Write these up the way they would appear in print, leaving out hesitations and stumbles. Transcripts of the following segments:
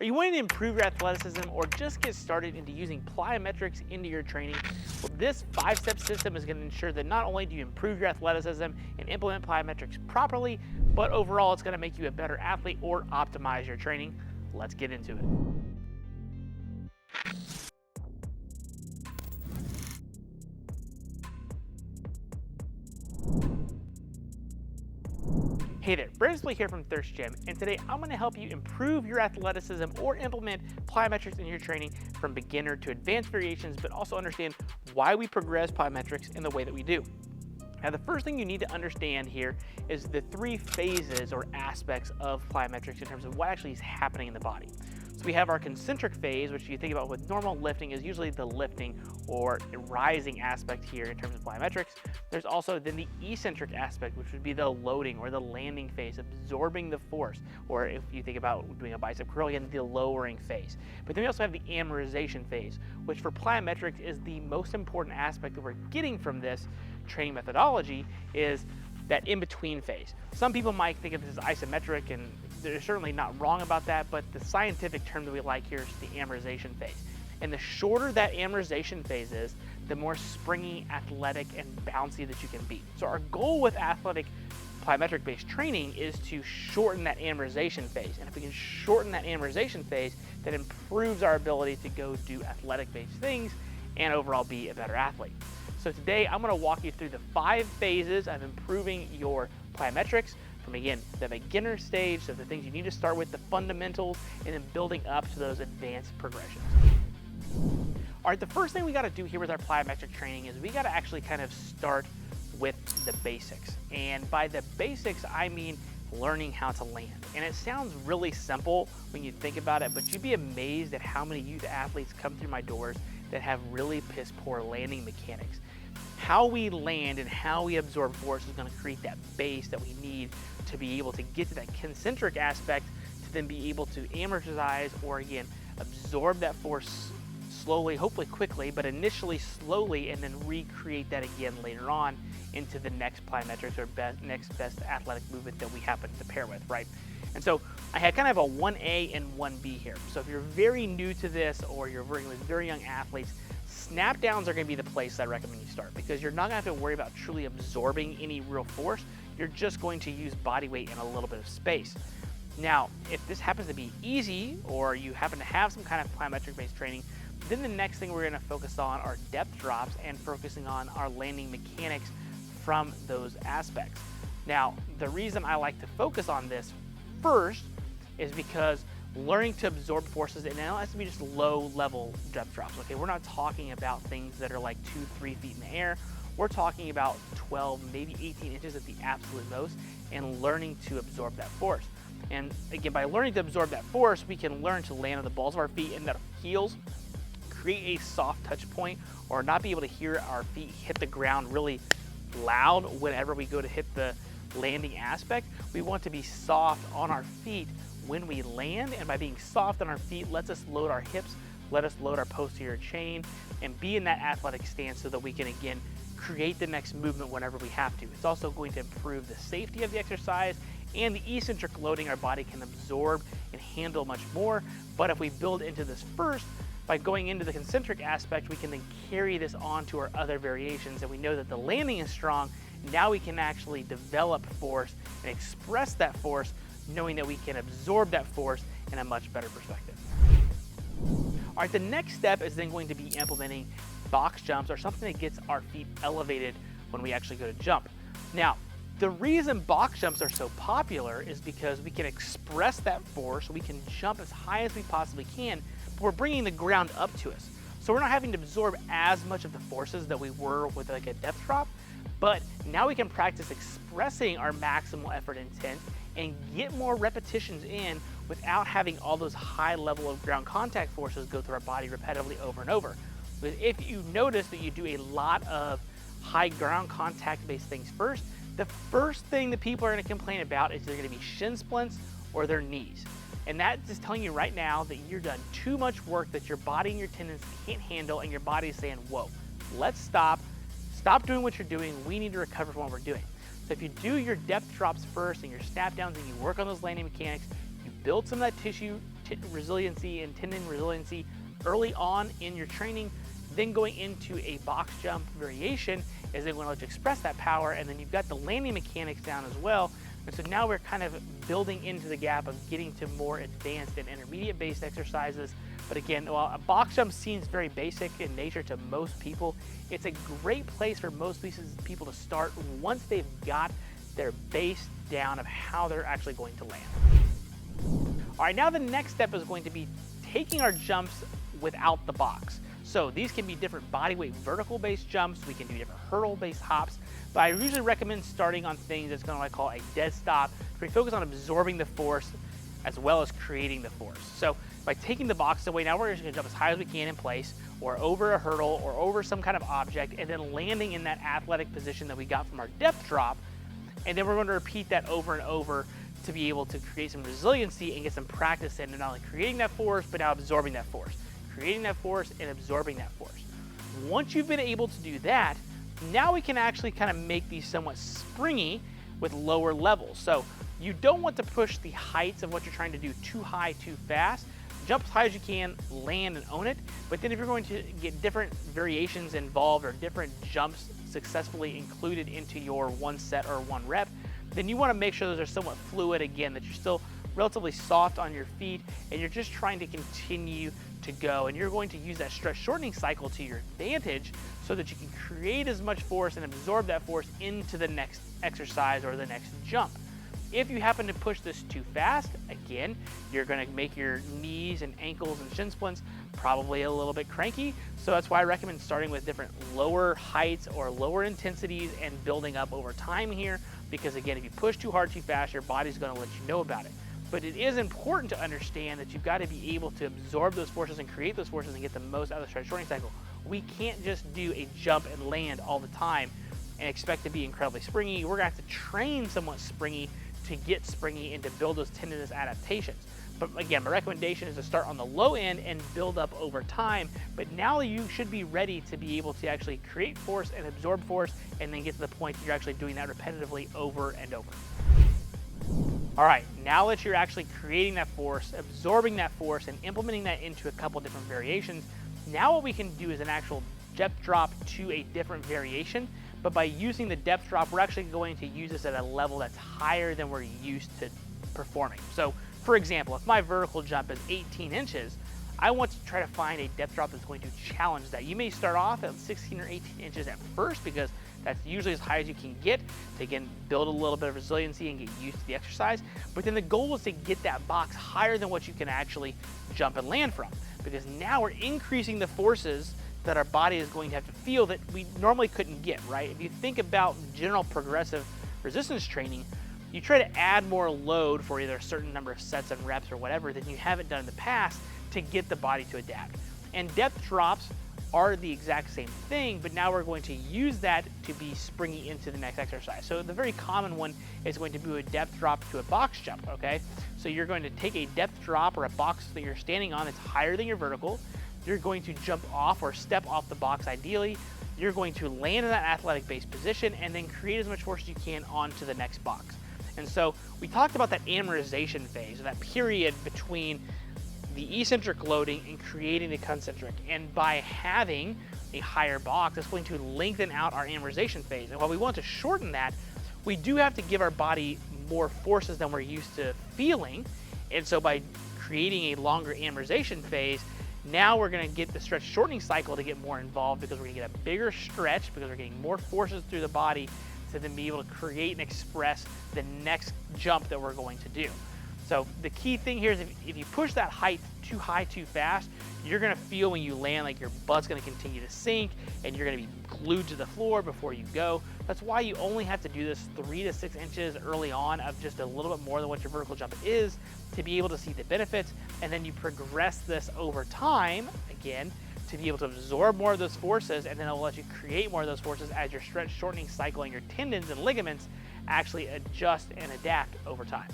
Are you wanting to improve your athleticism or just get started into using plyometrics into your training? Well, this 5-step system is going to ensure that not only do you improve your athleticism and implement plyometrics properly, but overall it's going to make you a better athlete or optimize your training. Let's get into it. Hey there, Brandon here from Thirst Gym, and today I'm going to help you improve your athleticism or implement plyometrics in your training from beginner to advanced variations, but also understand why we progress plyometrics in the way that we do. Now, the first thing you need to understand here is the 3 phases or aspects of plyometrics in terms of what actually is happening in the body. So we have our concentric phase, which you think about with normal lifting is usually the lifting or rising aspect here in terms of plyometrics. There's also then the eccentric aspect, which would be the loading or the landing phase, absorbing the force, or if you think about doing a bicep curl, again, the lowering phase. But then we also have the amortization phase, which for plyometrics is the most important aspect that we're getting from this training methodology, is that in-between phase. Some people might think of this as isometric, and they're certainly not wrong about that, but the scientific term that we like here is the amortization phase. And the shorter that amortization phase is, the more springy, athletic, and bouncy that you can be. So our goal with athletic plyometric-based training is to shorten that amortization phase. And if we can shorten that amortization phase, that improves our ability to go do athletic-based things and overall be a better athlete. So today I'm going to walk you through the 5 phases of improving your plyometrics from, again, the beginner stage, so the things you need to start with, the fundamentals, and then building up to those advanced progressions. All right, the first thing we got to do here with our plyometric training is we got to actually kind of start with the basics. And by the basics, I mean learning how to land. And it sounds really simple when you think about it, but you'd be amazed at how many youth athletes come through my doors that have really piss poor landing mechanics. How we land and how we absorb force is going to create that base that we need to be able to get to that concentric aspect, to then be able to amortize or, again, absorb that force slowly, hopefully quickly, but initially slowly, and then recreate that again later on into the next plyometrics or next best athletic movement that we happen to pair with, right? And so I had kind of a 1A and 1B here. So if you're very new to this or you're working with very young athletes, snap downs are going to be the place I recommend you start, because you're not going to have to worry about truly absorbing any real force. You're just going to use body weight and a little bit of space. Now, if this happens to be easy or you happen to have some kind of plyometric-based training, then the next thing we're going to focus on are depth drops and focusing on our landing mechanics from those aspects. Now, the reason I like to focus on this first is because learning to absorb forces, and it has to be just low-level depth drops. Okay, we're not talking about things that are like 2-3 feet in the air. We're talking about 12, maybe 18 inches at the absolute most, and learning to absorb that force. And again, by learning to absorb that force, we can learn to land on the balls of our feet and that heels, create a soft touch point, or not be able to hear our feet hit the ground really loud whenever we go to hit the landing aspect. We want to be soft on our feet when we land, and by being soft on our feet lets us load our hips, let us load our posterior chain, and be in that athletic stance so that we can, again, create the next movement whenever we have to. It's also going to improve the safety of the exercise and the eccentric loading our body can absorb and handle much more. But if we build into this first, by going into the concentric aspect, we can then carry this on to our other variations, and we know that the landing is strong. Now we can actually develop force and express that force, knowing that we can absorb that force in a much better perspective. All right, the next step is then going to be implementing box jumps, or something that gets our feet elevated when we actually go to jump. Now, the reason box jumps are so popular is because we can express that force, we can jump as high as we possibly can, but we're bringing the ground up to us. So we're not having to absorb as much of the forces that we were with like a depth drop, but now we can practice expressing our maximal effort intent and get more repetitions in without having all those high level of ground contact forces go through our body repetitively over and over. But if you notice that you do a lot of high ground contact based things first, the first thing that people are going to complain about is they're going to be shin splints or their knees. And that's just telling you right now that you're done too much work that your body and your tendons can't handle, and your body is saying, whoa, let's stop doing what you're doing, we need to recover from what we're doing. So if you do your depth drops first and your snap downs and you work on those landing mechanics, you build some of that tissue resiliency and tendon resiliency early on in your training. Then going into a box jump variation is then going to let you express that power, and then you've got the landing mechanics down as well. And so now we're kind of building into the gap of getting to more advanced and intermediate based exercises. But again, while a box jump seems very basic in nature to most people, it's a great place for most people to start once they've got their base down of how they're actually going to land. All right, now the next step is going to be taking our jumps without the box. So these can be different body weight vertical based jumps. We can do different hurdle based hops, but I usually recommend starting on things that's going to what I call a dead stop, where we focus on absorbing the force as well as creating the force. So by taking the box away, now we're just going to jump as high as we can in place, or over a hurdle, or over some kind of object, and then landing in that athletic position that we got from our depth drop. And then we're going to repeat that over and over to be able to create some resiliency and get some practice in, and not only creating that force, but now absorbing that force. Creating that force and absorbing that force. Once you've been able to do that, now we can actually kind of make these somewhat springy with lower levels. So you don't want to push the heights of what you're trying to do too high, too fast. Jump as high as you can, land and own it. But then if you're going to get different variations involved or different jumps successfully included into your one set or one rep, then you want to make sure those are somewhat fluid again, that you're still relatively soft on your feet and you're just trying to continue to go, and you're going to use that stretch shortening cycle to your advantage so that you can create as much force and absorb that force into the next exercise or the next jump. If you happen to push this too fast, again, you're going to make your knees and ankles and shin splints probably a little bit cranky. So that's why I recommend starting with different lower heights or lower intensities and building up over time here, because again, if you push too hard too fast, your body's going to let you know about it. But it is important to understand that you've got to be able to absorb those forces and create those forces and get the most out of the stretch shortening cycle. We can't just do a jump and land all the time and expect to be incredibly springy. We're going to have to train somewhat springy to get springy and to build those tendinous adaptations. But again, my recommendation is to start on the low end and build up over time. But now you should be ready to be able to actually create force and absorb force, and then get to the point that you're actually doing that repetitively over and over. All right, now that you're actually creating that force, absorbing that force, and implementing that into a couple different variations, now what we can do is an actual depth drop to a different variation. But by using the depth drop, we're actually going to use this at a level that's higher than we're used to performing. So for example, if my vertical jump is 18 inches, I want to try to find a depth drop that's going to challenge that. You may start off at 16 or 18 inches at first, because that's usually as high as you can get to, again, build a little bit of resiliency and get used to the exercise. But then the goal is to get that box higher than what you can actually jump and land from, because now we're increasing the forces that our body is going to have to feel that we normally couldn't get, right? If you think about general progressive resistance training, you try to add more load for either a certain number of sets and reps or whatever than you haven't done in the past to get the body to adapt. And depth drops are the exact same thing, but now we're going to use that to be springy into the next exercise. So the very common one is going to be a depth drop to a box jump, okay? So you're going to take a depth drop or a box that you're standing on that's higher than your vertical. You're going to jump off or step off the box ideally. You're going to land in that athletic base position and then create as much force as you can onto the next box. And so we talked about that amortization phase, or that period between the eccentric loading and creating the concentric. And by having a higher box, it's going to lengthen out our amortization phase. And while we want to shorten that, we do have to give our body more forces than we're used to feeling. And so by creating a longer amortization phase, now we're going to get the stretch shortening cycle to get more involved, because we're going to get a bigger stretch, because we're getting more forces through the body to then be able to create and express the next jump that we're going to do. So the key thing here is if you push that height too high too fast, you're going to feel when you land like your butt's going to continue to sink and you're going to be glued to the floor before you go. That's why you only have to do this 3 to 6 inches early on of just a little bit more than what your vertical jump is, to be able to see the benefits. And then you progress this over time, again, to be able to absorb more of those forces, and then it'll let you create more of those forces as your stretch shortening cycle and your tendons and ligaments actually adjust and adapt over time.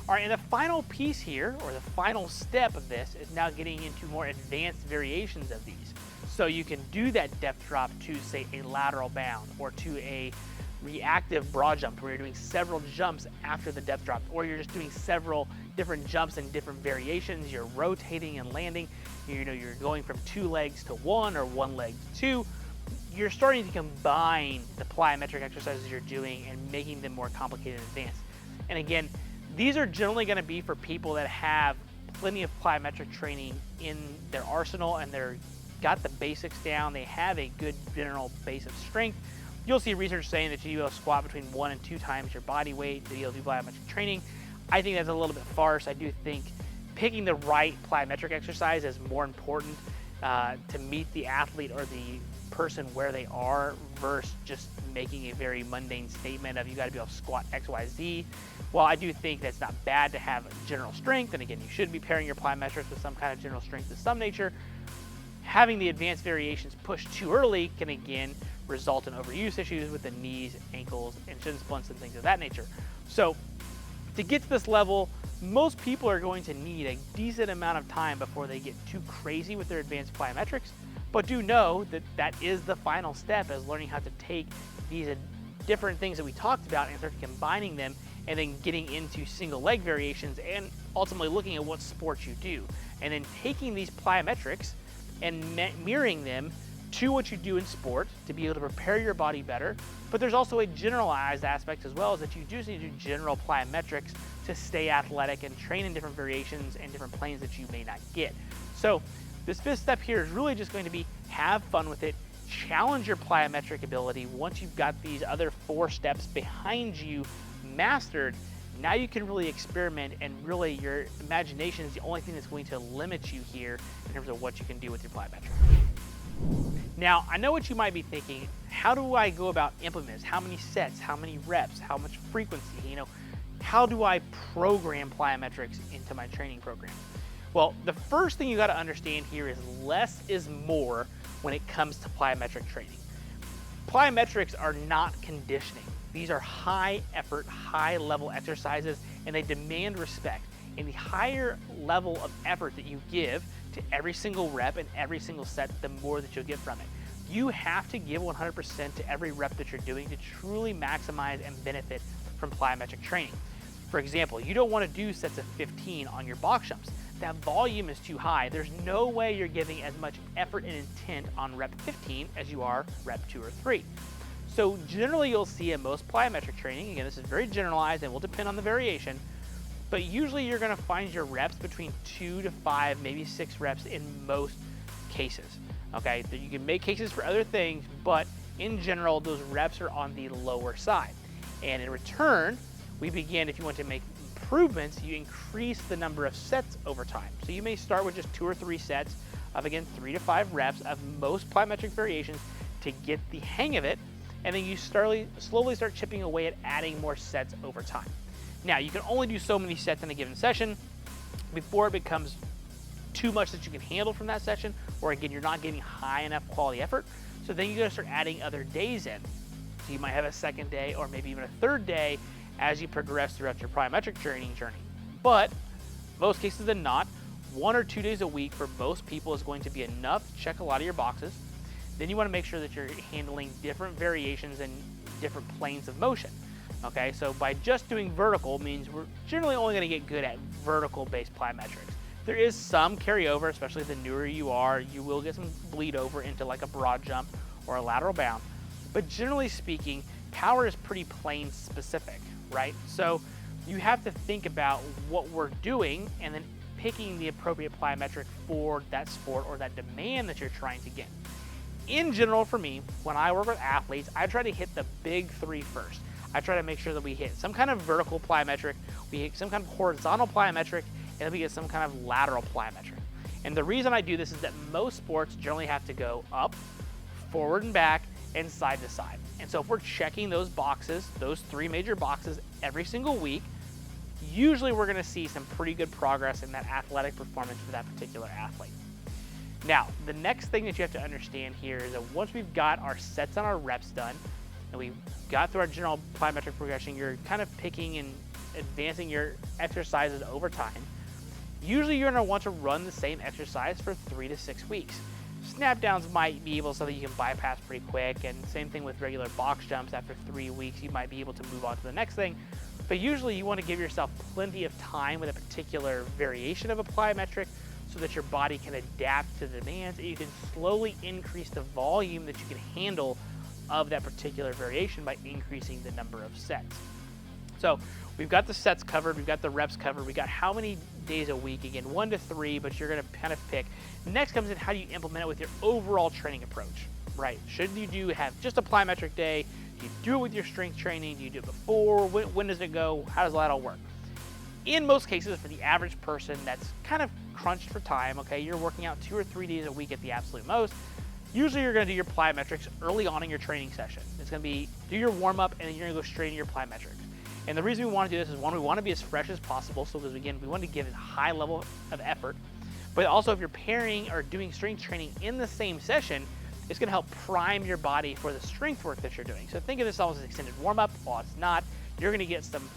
All right, and the final piece here, or the final step of this, is now getting into more advanced variations of these. So you can do that depth drop to, say, a lateral bound, or to a reactive broad jump, where you're doing several jumps after the depth drop, or you're just doing several different jumps in different variations. You're rotating and landing. You're going from 2 legs to 1 or 1 leg to 2. You're starting to combine the plyometric exercises you're doing and making them more complicated and advanced. And again, these are generally going to be for people that have plenty of plyometric training in their arsenal and they're got the basics down. They have a good general base of strength. You'll see research saying that you'll squat between 1 and 2 times your body weight to be able to do plyometric training. I think that's a little bit farce. I do think picking the right plyometric exercise is more important to meet the athlete or the person where they are versus just making a very mundane statement of you got to be able to squat X, Y, Z. While I do think that's not bad to have general strength, and again, you should be pairing your plyometrics with some kind of general strength of some nature, having the advanced variations pushed too early can again result in overuse issues with the knees, ankles, and shin splints and things of that nature. So to get to this level, most people are going to need a decent amount of time before they get too crazy with their advanced plyometrics, but do know that that is the final step, is learning how to take these different things that we talked about and start combining them and then getting into single leg variations and ultimately looking at what sports you do. And then taking these plyometrics and mirroring them to what you do in sport to be able to prepare your body better. But there's also a generalized aspect as well, is that you do need to do general plyometrics to stay athletic and train in different variations and different planes that you may not get. So this 5th step here is really just going to be have fun with it, challenge your plyometric ability. Once you've got these other 4 steps behind you mastered, now you can really experiment, and really your imagination is the only thing that's going to limit you here in terms of what you can do with your plyometric. Now, I know what you might be thinking, how do I go about implementing this? How many sets, how many reps, how much frequency, how do I program plyometrics into my training program? Well, the first thing you got to understand here is less is more when it comes to plyometric training. Plyometrics are not conditioning. These are high effort, high level exercises, and they demand respect. And the higher level of effort that you give to every single rep and every single set, the more that you'll get from it. You have to give 100% to every rep that you're doing to truly maximize and benefit from plyometric training. For example, you don't want to do sets of 15 on your box jumps. That volume is too high. There's no way you're giving as much effort and intent on rep 15 as you are rep 2 or 3. So generally you'll see in most plyometric training, again, this is very generalized and will depend on the variation, but usually you're going to find your reps between 2 to 5, maybe 6 reps in most cases. Okay, you can make cases for other things, but in general, those reps are on the lower side. And in return, we begin, if you want to make improvements, you increase the number of sets over time. So you may start with just 2 or 3 sets of, again, 3 to 5 reps of most plyometric variations to get the hang of it, and then you slowly start chipping away at adding more sets over time. Now, you can only do so many sets in a given session before it becomes too much that you can handle from that session, or again, you're not getting high enough quality effort. So then you're gonna start adding other days in. So you might have a second day or maybe even a third day as you progress throughout your plyometric training journey. But most cases than not, 1 or 2 days a week for most people is going to be enough to check a lot of your boxes. Then you wanna make sure that you're handling different variations and different planes of motion. Okay, so by just doing vertical means we're generally only gonna get good at vertical-based plyometrics. There is some carryover, especially the newer you are, you will get some bleed over into like a broad jump or a lateral bound. But generally speaking, power is pretty plane specific, right? So you have to think about what we're doing and then picking the appropriate plyometric for that sport or that demand that you're trying to get. In general, for me, when I work with athletes, I try to hit the big 3 first. I try to make sure that we hit some kind of vertical plyometric, we hit some kind of horizontal plyometric, and then we get some kind of lateral plyometric. And the reason I do this is that most sports generally have to go up, forward and back, and side to side. And so if we're checking those boxes, those 3 major boxes every single week, usually we're gonna see some pretty good progress in that athletic performance for that particular athlete. Now, the next thing that you have to understand here is that once we've got our sets and our reps done, and we've got through our general plyometric progression, you're kind of picking and advancing your exercises over time. Usually you're gonna want to run the same exercise for 3 to 6 weeks. Snap downs might be able something you can bypass pretty quick, and same thing with regular box jumps. After 3 weeks, you might be able to move on to the next thing. But usually you want to give yourself plenty of time with a particular variation of a plyometric so that your body can adapt to the demands, and you can slowly increase the volume that you can handle of that particular variation by increasing the number of sets. So we've got the sets covered, we've got the reps covered, we got how many days a week, again, 1 to 3, but you're gonna kind of pick. Next comes in how do you implement it with your overall training approach, right? Should you have just a plyometric day? Do you do it with your strength training? Do you do it before? When does it go? How does that all work? In most cases, for the average person that's kind of crunched for time, okay, you're working out 2 or 3 days a week at the absolute most, usually you're gonna do your plyometrics early on in your training session. It's gonna be, do your warm up, and then you're gonna go straight into your plyometrics. And the reason we wanna do this is, one, we wanna be as fresh as possible, so because again, we want to give it a high level of effort, but also if you're pairing or doing strength training in the same session, it's gonna help prime your body for the strength work that you're doing. So think of this almost as extended warm up. While it's not, you're gonna get some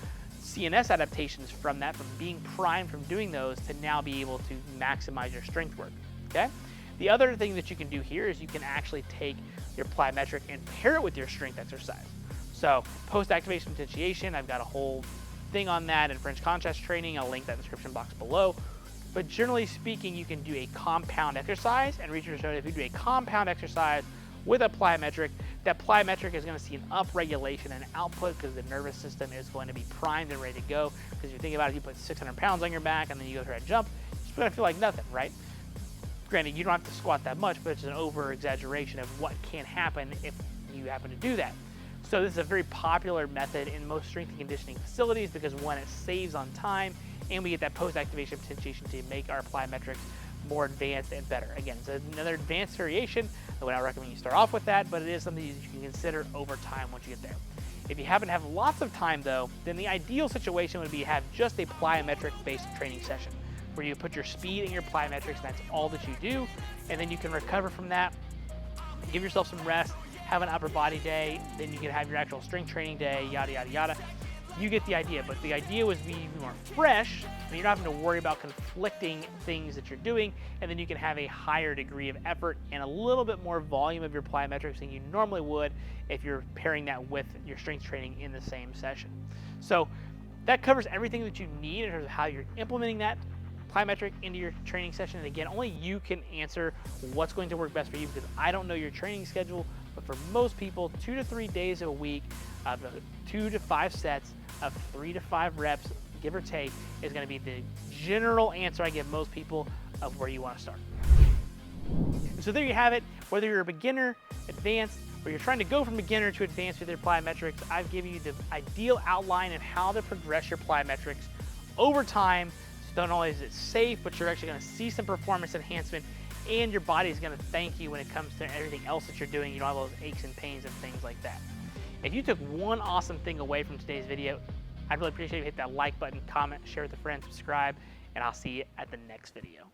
CNS adaptations from that, from being primed from doing those, to now be able to maximize your strength work, okay? The other thing that you can do here is you can actually take your plyometric and pair it with your strength exercise. So post-activation potentiation, I've got a whole thing on that in French contrast training. I'll link that in the description box below. But generally speaking, you can do a compound exercise, and research showed if you do a compound exercise with a plyometric, that plyometric is going to see an upregulation and output because the nervous system is going to be primed and ready to go. Because if you think about it, you put 600 pounds on your back and then you go try to jump, it's going to feel like nothing, right? Granted, you don't have to squat that much, but it's an over-exaggeration of what can happen if you happen to do that. So this is a very popular method in most strength and conditioning facilities because, one, it saves on time, and we get that post-activation potentiation to make our plyometrics more advanced and better. Again, it's another advanced variation. I would not recommend you start off with that, but it is something you can consider over time once you get there. If you happen to have lots of time though, then the ideal situation would be to have just a plyometric-based training session where you put your speed in your plyometrics, and that's all that you do, and then you can recover from that, give yourself some rest, have an upper body day, then you can have your actual strength training day, yada, yada, yada. You get the idea, but the idea was be more fresh, and you're not having to worry about conflicting things that you're doing, and then you can have a higher degree of effort and a little bit more volume of your plyometrics than you normally would if you're pairing that with your strength training in the same session. So that covers everything that you need in terms of how you're implementing that plyometric into your training session. And again, only you can answer what's going to work best for you, because I don't know your training schedule, but for most people, 2 to 3 days a week, 2 to 5 sets of 3 to 5 reps, give or take, is going to be the general answer I give most people of where you want to start. And so there you have it. Whether you're a beginner, advanced, or you're trying to go from beginner to advanced with your plyometrics, I've given you the ideal outline of how to progress your plyometrics over time. So not only is it safe, but you're actually going to see some performance enhancement, and your body is going to thank you when it comes to everything else that you're doing. You don't have those aches and pains and things like that. If you took one awesome thing away from today's video, I'd really appreciate if you hit that like button, comment, share with a friend, subscribe, and I'll see you at the next video.